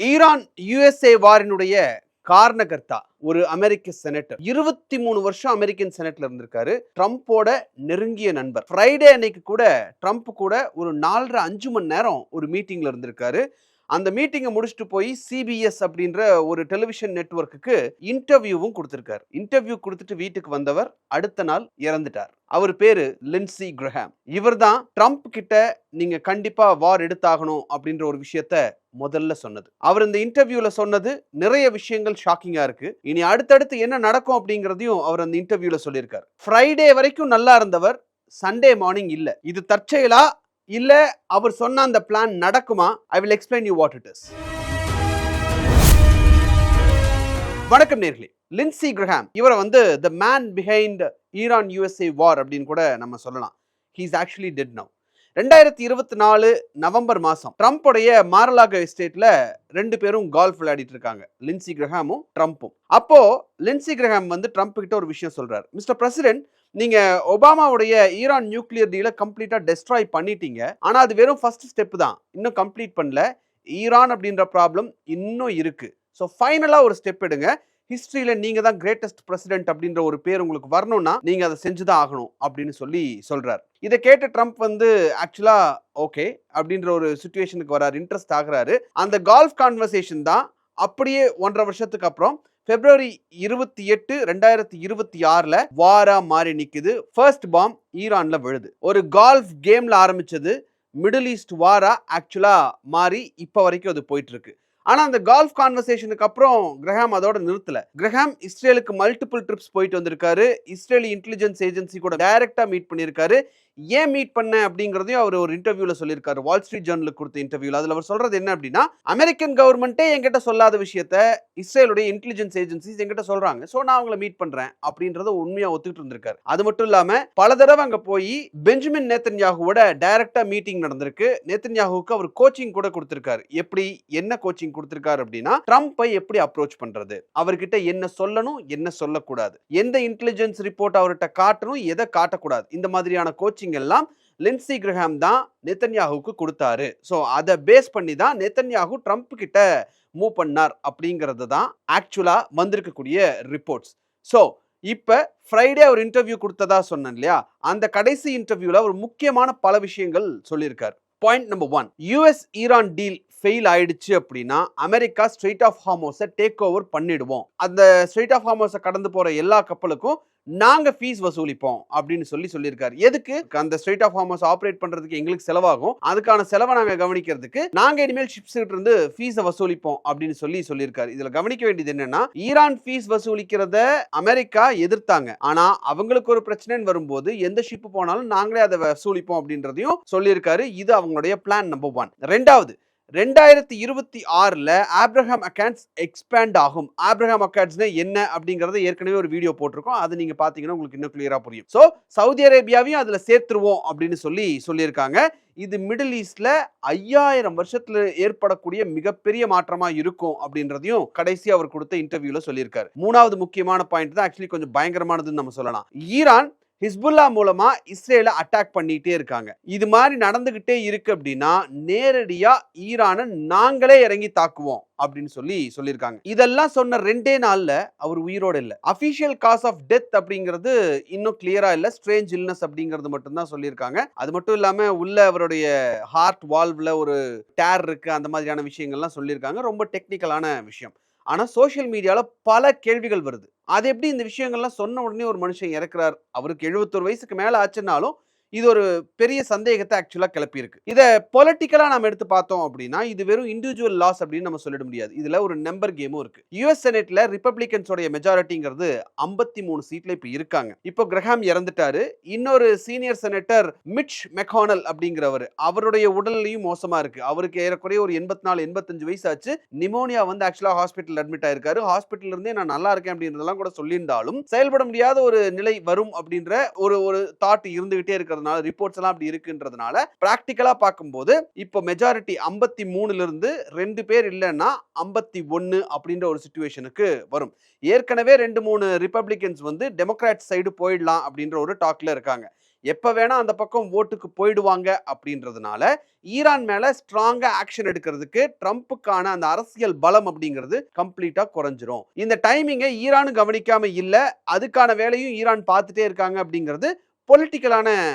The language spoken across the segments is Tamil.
ஈரான் யுஎஸ்ஏ வாரினுடைய காரணகர்த்தா ஒரு அமெரிக்க செனட்டர் 23 வருஷம் அமெரிக்கன் செனட்ல இருந்திருக்காரு. ட்ரம்போட நெருங்கிய நண்பர். ஃப்ரைடே அன்னைக்கு கூட ட்ரம்ப் கூட ஒரு 4.5 மணி நேரம் ஒரு மீட்டிங்ல இருந்திருக்காரு. அந்த மீட்டிங்கை முடிச்சுட்டு போய் சிபிஎஸ் அப்படின்ற ஒரு டெலிவிஷன் நெட்வொர்க்குக்கு இன்டர்வியூவும் கொடுத்திருக்காரு. இன்டர்வியூ கொடுத்துட்டு வீட்டுக்கு வந்தவர் அடுத்த நாள் இறந்துட்டார். அவர் பேரு லிண்ட்சி கிரஹாம். இவர் தான் ட்ரம்ப் கிட்ட நீங்க கண்டிப்பா வார் எடுத்தாகணும் அப்படின்ற ஒரு விஷயத்த முதல்ல சொன்னது. அவர் இந்த இன்டர்வியூல சொன்னது நிறைய விஷயங்கள் ஷாக்கிங்கா இருக்கு. இனி அடுத்தடுத்து என்ன நடக்கும் அப்படிங்கறதையும் அவர் அந்த இன்டர்வியூல சொல்லியிருக்காரு. ஃப்ரைடே வரைக்கும் நல்லா இருந்தவர் சண்டே மார்னிங் இல்ல. இது தற்செயலா இல்ல அவர் சொன்ன அந்த பிளான் நடக்குமா? I will explain you what it is. வணக்கம் நேர்களே. லிண்ட்சி கிரஹாம் இவரை வந்து the man behind Iran USA war அப்படின்னு கூட நம்ம சொல்லலாம். He is actually dead now. 2024 November மாசம் ட்ரம்போடைய மாரலாகோ எஸ்டேட்ல 2 பேரும் கால்ஃப் விளையாடிட்டு இருக்காங்க. லிண்ட்சி கிரஹாமும் ட்ரம்ப்பும். அப்போ லிண்ட்சி கிரஹாம் வந்து ட்ரம்ப் கிட்ட ஒரு விஷயம் சொல்றாரு. மிஸ்டர் பிரசிடென்ட், நீங்க ஒபாமாவுடைய ஈரான் நியூக்ளியர் டீலை கம்ப்ளீட்டா டெஸ்ட்ராய் பண்ணிட்டீங்க. ஆனா அது வெறும் ஃபர்ஸ்ட் ஸ்டெப் தான், இன்னும் கம்ப்ளீட் பண்ணல. ஈரான் அப்படின்ற ப்ராப்ளம் இன்னும் இருக்கு. ஸோ ஃபைனலா ஒரு ஸ்டெப் எடுங்க. ஹிஸ்டரியில நீங்க தான் கிரேட்டஸ்ட் பிரசிடென்ட் அப்படின்ற ஒரு பேர் உங்களுக்கு வரணும்னா நீங்க அதை செஞ்சுதான் ஆகணும் அப்படின்னு சொல்றாரு. இதை கேட்ட ட்ரம்ப் வந்து ஆக்சுவலா ஓகே அப்படின்ற ஒரு சிச்சுவேஷனுக்கு வராரு, இன்ட்ரெஸ்ட் ஆகுறாரு. அந்த கால்ஃப் கான்வர்சேஷன் தான் அப்படியே 1.5 வருஷத்துக்கு அப்புறம் பிப்ரவரி 28, 2026 வாரா மாறி நிக்குது. ஃபர்ஸ்ட் பாம் ஈரான்ல விழுது. ஒரு கால்ஃப் கேம்ல ஆரம்பிச்சது மிடில் ஈஸ்ட் வாரா ஆக்சுவலா மாறி இப்ப வரைக்கும் அது போயிட்டு இருக்கு. ஆனா அந்த கால்ஃப் கான்வர்சேஷனுக்கு அப்புறம் கிரஹாம் அதோட நிறுத்தல. கிரஹாம் இஸ்ரேலுக்கு மல்டிபிள் ட்ரிப்ஸ் போயிட்டு வந்திருக்காரு. இஸ்ரேலி இன்டெலிஜென்ஸ் ஏஜென்சி கூட டைரக்டா மீட் பண்ணியிருக்காரு. ஏன் மீட் பண்ண அப்படிங்கறதையும் அவர் ஒரு இன்டர்வியூல சொல்லியிருக்காரு. வால் ஸ்ட்ரீட் ஜர்னலுக்கு கொடுத்த இன்டர்வியூல அதுல அவர் சொல்றது என்ன அப்படின்னா, அமெரிக்கன் கவர்மெண்ட்டே என்கிட்ட சொல்லாத விஷயத்த இஸ்ரேலுடைய இன்டெலிஜென்ஸ் ஏஜென்சிஸ் என்கிட்ட சொல்றாங்க. சோ நான் அவங்களை மீட் பண்றேன் அப்படின்றத உண்மையா ஒத்துக்கிட்டு இருந்திருக்காரு. அது மட்டும் இல்லாம பல தடவை அங்க போய் பெஞ்சமின் நேத்தன்யாகுவோட டைரக்டா மீட்டிங் நடந்திருக்கு. நேத்தன்யாகுவுக்கு அவர் கோச்சிங் கூட கொடுத்திருக்காரு. எப்படி என்ன கோச்சிங் கொடுத்திருக்காரு அப்படின்னா, ட்ரம்பை எப்படி அப்ரோச் பண்றது, அவர்கிட்ட என்ன சொல்லணும் என்ன சொல்லக்கூடாது, எந்த இன்டெலிஜென்ஸ் ரிப்போர்ட் அவர்கிட்ட காட்டணும் எதை காட்டக்கூடாது, இந்த மாதிரியான கோச்சிங் எல்லாம் லிண்ட்சி கிரஹாம் தான் நேத்தன்யாகுவுக்கு கொடுத்தாரு. சோ அதை பேஸ் பண்ணி தான் நேத்தன்யாகு ட்ரம்ப் கிட்ட மூவ் பண்ணார் அப்படிங்கிறது தான் ஆக்சுவலா வந்திருக்கக்கூடிய ரிப்போர்ட்ஸ். சோ இப்ப ஃப்ரைடே ஒரு இன்டர்வியூ கொடுத்ததா சொன்னேன் இல்லையா, அந்த கடைசி இன்டர்வியூல ஒரு முக்கியமான பல விஷயங்கள் சொல்லியிருக்காரு. Point number 1, US Iran deal fail ஆயிடுச்சு அப்படின்னா அமெரிக்கா ஸ்ட்ரெயிட் ஆஃப் ஹார்மோஸை டேக் ஓவர் பண்ணிடுவோம். அந்த ஸ்ட்ரெயிட் ஆஃப் ஹார்மோஸை கடந்து போற எல்லா கப்பலுக்கும் நாங்க ஃபீஸ் வசூலிப்போம் அப்படின்னு சொல்லியிருக்காரு. எதுக்கு? அந்த ஸ்ட்ரெயிட் ஆஃப் ஹார்மோஸ் ஆபரேட் பண்றதுக்கு எங்களுக்கு செலவாகும், அதுக்கான செலவை நாங்க கவனிக்கிறதுக்கு நாங்க இனிமேல் ஷிப்ஸ் கிட்ட இருந்து ஃபீஸை வசூலிப்போம் அப்படின்னு சொல்லியிருக்காரு. இதுல கவனிக்க வேண்டியது என்னன்னா, ஈரான் ஃபீஸ் வசூலிக்கிறத அமெரிக்கா எதிர்த்தாங்க. ஆனா அவங்களுக்கு ஒரு பிரச்சனைன்னு வரும்போது எந்த ஷிப் போனாலும் நாங்களே அதை வசூலிப்போம் அப்படின்றதையும் சொல்லியிருக்காரு. இது அவங்களுடைய பிளான் நம்பர் 1. ரெண்டாவது, 2026 ஆப்ரஹாம் அக்கார்ட்ஸ் எக்ஸ்பேண்ட் ஆகும். ஆப்ரஹாம் அக்கார்ட்ஸ்னா என்ன அப்படிங்கறத ஏற்கனவே ஒரு வீடியோ போட்டிருக்கோம், அது நீங்க பாத்தீங்கன்னா உங்களுக்கு இன்னும் கிளியரா புரியும். சோ சவுதி அரேபியாவையும் அதுல சேர்த்துருவோம் அப்படின்னு சொல்லியிருக்காங்க. இது மிடில் ஈஸ்ட்ல 5000 வருஷத்துல ஏற்படக்கூடிய மிகப்பெரிய மாற்றமா இருக்கும் அப்படின்றதையும் கடைசி அவர் கொடுத்த இன்டர்வியூல சொல்லியிருக்காரு. மூணாவது முக்கியமான பாயிண்ட் தான் ஆக்சுவலி கொஞ்சம் பயங்கரமானதுன்னு நம்ம சொல்லலாம். ஈரான் ஹிஸ்புல்லா மூலமா இஸ்ரேலை அட்டாக் பண்ணிட்டே இருக்காங்க. இது மாதிரி நடந்துகிட்டே இருக்கு அப்படின்னா நேரடியா ஈரானை நாங்களே இறங்கி தாக்குவோம் அப்படின்னு சொல்லியிருக்காங்க. இதெல்லாம் சொன்ன 2 நாள்ல அவர் உயிரோட இல்ல. அபிஷியல் காஸ் ஆஃப் டெத் அப்படிங்கிறது இன்னும் கிளியரா இல்ல. ஸ்ட்ரேஞ்ச் இல்னஸ் அப்படிங்கிறது மட்டும் தான் சொல்லியிருக்காங்க. அது மட்டும் இல்லாம உள்ள அவருடைய ஹார்ட் வால்வ்ல ஒரு டேர் இருக்கு, அந்த மாதிரியான விஷயங்கள்லாம் சொல்லியிருக்காங்க. ரொம்ப டெக்னிக்கலான விஷயம். ஆனா சோசியல் மீடியால பல கேள்விகள் வருது. அது எப்படி இந்த விஷயங்கள்லாம் சொன்ன உடனே ஒரு மனுஷன் இறக்குறார்? அவருக்கு 71 வயசுக்கு மேல ஆச்சுன்னாலும் இது ஒரு பெரிய சந்தேகத்தை ஆக்சுவலா கிளப்பி இருக்கு. இத பொலிட்டிக்கலா நம்ம எடுத்து பார்த்தோம் அப்படின்னா இது வெறும் இண்டிவிஜுவல் லாஸ் அப்படின்னு நம்ம சொல்லிட முடியாது. இதுல ஒரு நம்பர் கேமும் இருக்கு. யுஎஸ் செனட்ல ரிப்பப்ளிகன்ஸோட மெஜாரிட்டிங்கிறது 53 சீட்ல இப்ப இருக்காங்க. இப்போ கிரஹாம் இறந்துட்டாரு. இன்னொரு சீனியர் செனட்டர் மிட்ச் மெக்கானல் அப்படிங்கிறவர், அவருடைய உடல்நிலையும் மோசமா இருக்கு. அவருக்கு ஏறக்குறைய ஒரு 84, 85 வயசு ஆச்சு. நிமோனியா வந்து ஆக்சுவலா ஹாஸ்பிட்டல் அட்மிட் ஆயிருக்காரு. ஹாஸ்பிட்டல் இருந்தே நான் நல்லா இருக்கேன் அப்படின்றதெல்லாம் கூட சொல்லியிருந்தாலும் செயல்பட முடியாத ஒரு நிலை வரும் அப்படின்ற ஒரு தாட் இருந்துகிட்டே இருக்கிறது. ரிப்போர்ட்ஸ் எல்லாம் அப்படி இருக்குன்றதுனால பிராக்டிகலா பார்க்கும்போது இப்போ மெஜாரிட்டி 53ல இருந்து 2 பேர் இல்லைன்னா 51 அப்படின்ற ஒரு சிச்சுவேஷனுக்கு வரும். ஏற்கனவே 2-3 ரிப்பப்ளிகன்ஸ் வந்து டெமோக்ராட் சைடு போயிடலாம் அப்படின்ற ஒரு டாக்ல இருக்காங்க. எப்ப வேணா அந்த பக்கம் ஓட்டுக்கு போயிடுவாங்க அப்படின்றதுனால ஈரான் மேல ஸ்ட்ராங்கா ஆக்ஷன் எடுக்கிறதுக்கு ட்ரம்ப்புக்கான அந்த அரசியல் பலம் அப்படிங்கிறது கம்ப்ளீட்டா குறைஞ்சிரும். இந்த டைமிங்கை ஈரானும் கவனிக்காம இல்ல, அதுக்கான வேலையும் ஈரான் பார்த்துட்டே இருக்காங்க அப்படிங்கிறது பொலிட்டிக்கலான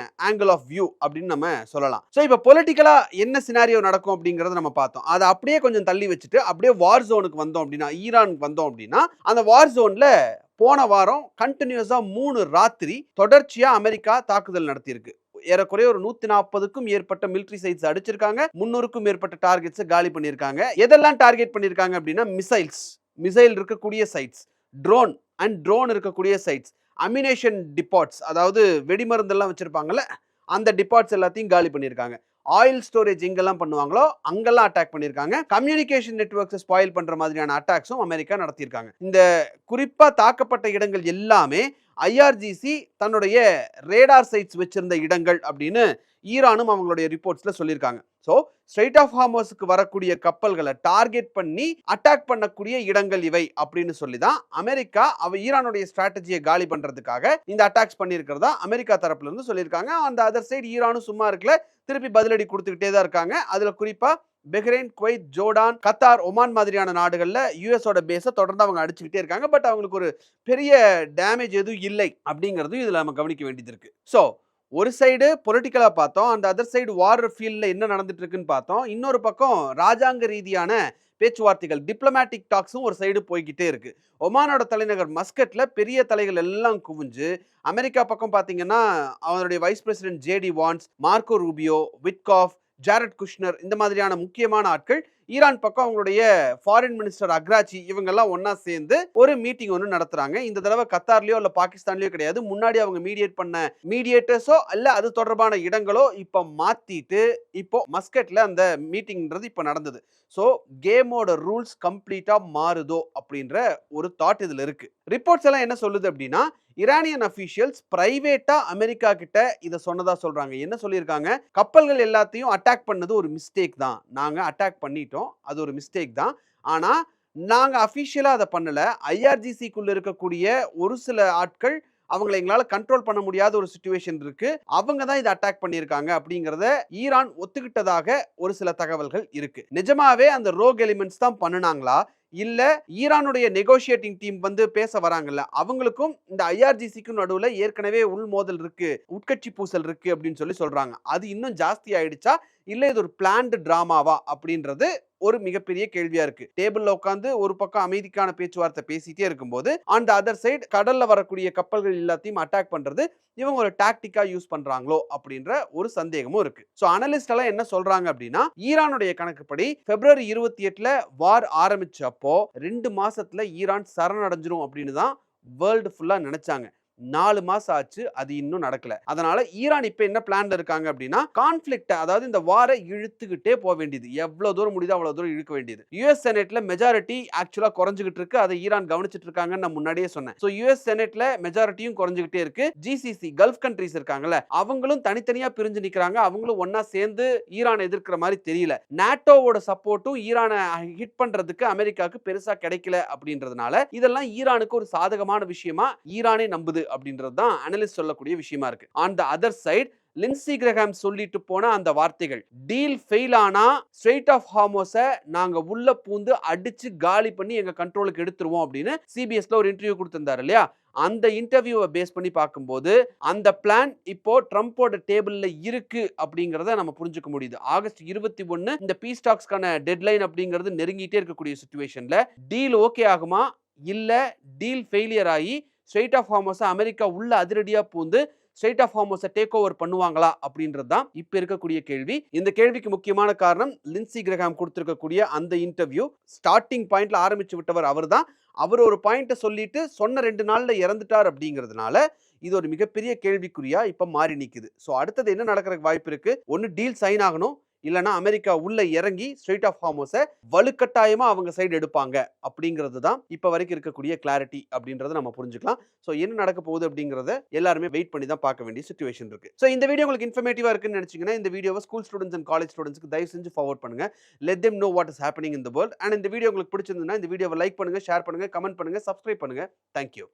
ஆங்கிள் ஆஃப் வியூ அப்படின்னு நம்ம சொல்லலாம். ஸோ இப்போ பொலிட்டிக்கலா என்ன சினாரியோ நடக்கும் அப்படிங்கறத நம்ம பார்த்தோம். அதை அப்படியே கொஞ்சம் தள்ளி வச்சுட்டு அப்படியே வார் ஜோனுக்கு வந்தோம் அப்படின்னா, ஈரானுக்கு வந்தோம் அப்படின்னா, அந்த வார் ஜோன்ல போன வாரம் கண்டினியூஸா 3 ராத்திரி தொடர்ச்சியா அமெரிக்கா தாக்குதல் நடத்தியிருக்கு. ஏறக்குறைய ஒரு 140க்கும் மேற்பட்ட மிலிட்டரி சைட்ஸ் அடிச்சிருக்காங்க. 300க்கும் மேற்பட்ட டார்கெட்ஸ் காலி பண்ணியிருக்காங்க. எதெல்லாம் டார்கெட் பண்ணியிருக்காங்க அப்படின்னா, மிசைல் இருக்கக்கூடிய சைட்ஸ், ட்ரோன் இருக்கக்கூடிய சைட்ஸ், அமினேஷன் டிபாட்ஸ், அதாவது வெடிமருந்தெல்லாம் வச்சிருப்பாங்கல்ல, அந்த டிபாட்ஸ் எல்லாத்தையும் காலி பண்ணியிருக்காங்க. ஆயில் ஸ்டோரேஜ் எங்கெல்லாம் பண்ணுவாங்களோ அங்கெல்லாம் அட்டாக் பண்ணியிருக்காங்க. கம்யூனிகேஷன் நெட்வொர்க்ஸை ஸ்பாயில் பண்ற மாதிரியான அட்டாக்ஸும் அமெரிக்கா நடத்தியிருக்காங்க. இந்த குறிப்பா தாக்கப்பட்ட இடங்கள் எல்லாமே ஐஆர்ஜிசி தன்னுடைய ரேடார் சைட்ஸ் வச்சிருந்த இடங்கள் அப்படின்னு ஈரானும் அவங்களுடைய ரிப்போர்ட்ஸ்ல சொல்லியிருக்காங்க. ஸோ ஸ்ட்ரெய்ட் ஆஃப் ஹார்மஸுக்கு வரக்கூடிய கப்பல்களை டார்கெட் பண்ணி அட்டாக் பண்ணக்கூடிய இடங்கள் இவை அப்படின்னு சொல்லி தான் அமெரிக்கா ஈரானுடைய ஸ்ட்ராட்டஜியை காலி பண்றதுக்காக இந்த அட்டாக்ஸ் பண்ணியிருக்கிறதா அமெரிக்கா தரப்புல இருந்து சொல்லியிருக்காங்க. அந்த அதர் சைடு ஈரானும் சும்மா இருக்கல, திருப்பி பதிலடி கொடுத்துக்கிட்டே தான் இருக்காங்க. அதுல குறிப்பா Bahrain, Kuwait, Jordan, Qatar, Oman மாதிரியான நாடுகள்ல யுஎஸோட பேஸை தொடர்ந்து அவங்க அடிச்சுக்கிட்டே இருக்காங்க. பட் அவங்களுக்கு ஒரு பெரிய டேமேஜ் எதுவும் இல்லை அப்படிங்கிறதும் இதுல நம்ம கவனிக்க வேண்டியது இருக்கு. ஸோ ஒரு சைடு பொலிட்டிக்கலா பார்த்தோம், அந்த அதர் சைடு வார் ஃபீல்ட்ல என்ன நடந்துட்டு இருக்குன்னு பார்த்தோம். இன்னொரு பக்கம் ராஜாங்க ரீதியான பேச்சுவார்த்தைகள், டிப்ளமேட்டிக் டாக்ஸும் ஒரு சைடு போய்கிட்டே இருக்கு. ஒமானோட தலைநகர் மஸ்கட்ல பெரிய தலைகள் எல்லாம் குவிஞ்சு, அமெரிக்கா பக்கம் பார்த்தீங்கன்னா அவருடைய vice president JD Vance, Marco Rubio, Witkoff, Jared Kushner, இந்த மாதிரியான முக்கியமான ஆட்கள், ஈரான் பக்கம் அவங்களுடைய ஃபாரின் மினிஸ்டர் அக்ராச்சி, இவங்கெல்லாம் ஒன்னா சேர்ந்து ஒரு மீட்டிங் ஒன்று நடத்துறாங்க. இந்த தடவை கத்தார்லயோ இல்ல பாகிஸ்தான்லயோ கிடையாது, முன்னாடி அவங்க மீடியேட் பண்ண மீடியேட்டர்ஸோ அல்ல அது தொடர்பான இடங்களோ இப்ப மாத்திட்டு இப்போ மஸ்கட்ல அந்த மீட்டிங்ன்றது இப்ப நடந்தது. ஸோ கேமோட ரூல்ஸ் கம்ப்ளீட்டா மாறுதோ அப்படின்ற ஒரு தாட் இதுல இருக்கு. ரிப்போர்ட்ஸ் எல்லாம் என்ன சொல்லுது அப்படின்னா, ஈரானியன் அபிஷியல்ஸ் பிரைவேட்டா அமெரிக்கா கிட்ட இதை சொன்னதா சொல்றாங்க. என்ன சொல்லியிருக்காங்க, கப்பல்கள் எல்லாத்தையும் அட்டாக் பண்ணது ஒரு மிஸ்டேக் தான், நாங்க அட்டாக் பண்ணிட்டோம், அது ஒரு மிஸ்டேக் தான், ஆனா நாங்க அபிஷியலா அதை பண்ணல, ஐஆர்ஜிசிக்குள்ள இருக்கக்கூடிய ஒரு சில ஆட்கள் அவங்களை எங்களால கண்ட்ரோல் பண்ண முடியாத ஒரு சிச்சுவேஷன் இருக்கு, அவங்க தான் இதை அட்டாக் பண்ணியிருக்காங்க அப்படிங்கிறத ஈரான் ஒத்துக்கிட்டதாக ஒரு சில தகவல்கள் இருக்கு. நிஜமாவே அந்த ரோக் எலிமெண்ட்ஸ் தான் பண்ணுனாங்களா, இல்ல ஈரானுடைய நெகோசியேட்டிங் டீம் வந்து பேச வராங்கல்ல, அவங்களுக்கும் இந்த ஐஆர்ஜிசிக்கும் நடுவுல ஏற்கனவே உள் மோதல் இருக்கு, உட்கட்சி பூசல் இருக்கு அப்படின்னு சொல்லி சொல்றாங்க. அது இன்னும் ஜாஸ்தி ஆயிடுச்சா, இல்ல இது ஒரு பிளான்டு டிராமாவா அப்படின்றது ஒரு மிகப்பெரிய கேள்வியா இருக்கு. டேபிள்ல உட்கார்ந்து ஒரு பக்கம் அமைதிக்கான பேச்சுவார்த்தை பேசிட்டே இருக்கும்போது அந்த அதர் சைடு கடல்ல வரக்கூடிய கப்பல்கள் எல்லாத்தையும் அட்டாக் பண்றது இவங்க ஒரு டாக்டிக்கா யூஸ் பண்றாங்களோ அப்படின்ற ஒரு சந்தேகமும் இருக்கு. சோ அனலிஸ்ட் எல்லாம் என்ன சொல்றாங்க அப்படின்னா, ஈரானுடைய கணக்குப்படி பிப்ரவரி 28ல வார் ஆரம்பிச்சப்போ 2 மாசத்துல ஈரான் சரணடைஞ்சிரும் அப்படின்னு தான் வேர்ல்டு ஃபுல்லா நினைச்சாங்க. 4 மாசம் ஆச்சு, அது இன்னும் நடக்கல. அதனால ஈரான் இப்ப என்ன பிளான்ல இருக்காங்க அப்படின்னா, கான்ஃபிளிக்ட், அதாவது இந்த வாரை இழுத்துக்கிட்டே போக வேண்டியது, எவ்வளவு தூரம் முடியுதோ அவ்வளவு தூரம் இழுக்க வேண்டியது. யுஎஸ் செனட்ல மெஜாரிட்டி ஆக்சுவலா குறைஞ்சிட்டு இருக்கு, அதை ஈரான் கவனிச்சிட்டு இருக்காங்கன்னு நான் முன்னாடியே சொன்னேன். சோ யுஎஸ் செனட்ல மெஜாரிட்டியும் குறைஞ்சிக்கிட்டே இருக்கு. ஜிசிசி கல்ஃப் கண்ட்ரீஸ் இருக்காங்கல்ல, அவங்களும் தனித்தனியா பிரிஞ்சு நிக்கிறாங்க, அவங்களும் ஒன்னா சேர்ந்து ஈரானை எதிர்க்கிற மாதிரி தெரியல. நாட்டோவோட சப்போர்ட்டும் ஈரானை ஹிட் பண்றதுக்கு அமெரிக்காவுக்கு பெருசா கிடைக்கல அப்படின்றதுனால இதெல்லாம் ஈரானுக்கு ஒரு சாதகமான விஷயமா ஈரானே நம்புது அப்படின்றது தான் அனலிஸ்ட் சொல்லக்கூடிய விஷயமா இருக்கு. On the other side Lincy Graham சொல்லிட்டு போன அந்த வார்த்தைகள், டீல் ஃபெயில் ஆனா ஸ்ட்ரெய்ட் ஆஃப் ஹார்மஸை நாங்க உள்ள பூந்து அடிச்சு காலி பண்ணி எங்க கண்ட்ரோலுக்கு எடுத்துருவோம் அப்படின்னு சிபிஎஸ்ல ஒரு இன்டர்வியூ கொடுத்திருந்தாரு இல்லையா, அந்த இன்டர்வியூவை பேஸ் பண்ணி பார்க்கும்போது அந்த பிளான் இப்போ ட்ரம்போட டேபிள்ல இருக்கு அப்படிங்கறத நம்ம புரிஞ்சுக்க முடியுது. ஆகஸ்ட் 21 இந்த பீஸ் டாக்ஸ்க்கான டெட்லைன் அப்படிங்கிறது நெருங்கிட்டே இருக்கக்கூடிய சிச்சுவேஷன்ல டீல் ஓகே ஆகுமா, இல்ல டீல் ஃபெயிலியர் ஆகி ஸ்ட்ரெய்ட் ஆஃப் ஹார்மஸை அமெரிக்கா உள்ள அதிரடியா பூந்து ஸ்ட்ரெய்ட் ஆஃப் ஹார்மஸை டேக் ஓவர் பண்ணுவாங்களா அப்படின்றது தான் இப்ப இருக்கக்கூடிய கேள்வி. இந்த கேள்விக்கு முக்கியமான காரணம் லின்சி கிரஹாம் கொடுத்திருக்கக்கூடிய அந்த இன்டர்வியூ. ஸ்டார்டிங் பாயிண்ட்ல ஆரம்பிச்சு விட்டவர் அவர் தான். அவர் ஒரு பாயிண்ட சொல்லிட்டு சொன்ன 2 நாள்ல இறந்துட்டார் அப்படிங்கிறதுனால இது ஒரு மிகப்பெரிய கேள்விக்குறியா இப்ப மாறி நிக்குது. சோ அடுத்தது என்ன நடக்கிறதுக்கு வாய்ப்பு இருக்கு, ஒன்னு டீல் சைன் ஆகணும், இல்லனா அமெரிக்கா உள்ள இறங்கி ஸ்ட்ரெய்ட் ஆஃப் ஹார்மஸை வலுக்கட்டாயமா அவங்க சைடு எடுப்பாங்க அப்படிங்கிறது தான் இப்ப வரைக்கும் இருக்கக்கூடிய கிளாரிட்டி அப்படின்றத நம்ம புரிஞ்சுக்கலாம். சோ என்ன நடக்க போகுது அப்படிங்கறத எல்லாருமே வெயிட் பண்ணி தான் பார்க்க வேண்டிய சிச்சுவேஷன் இருக்கு. சோ இந்த வீடியோ உங்களுக்கு இன்ஃபர்மேட்டிவா இருக்குன்னு நினைச்சீங்கன்னா இந்த வீடியோவை ஸ்கூல் ஸ்டூடெண்ட்ஸ் அண்ட் காலேஜ் ஸ்டூடெண்ட்ஸ்க்கு தயவு செஞ்சு ஃபார்வர்ட் பண்ணுங்க. Let them know what is happening in the world. and இந்த வீடியோ உங்களுக்கு பிடிச்சிருந்ததுன்னா இந்த வீடியோவை லைக் பண்ணுங்க, ஷேர் பண்ணுங்க, கமெண்ட் பண்ணுங்க, சப்ஸ்கிரைப் பண்ணுங்க. Thank you.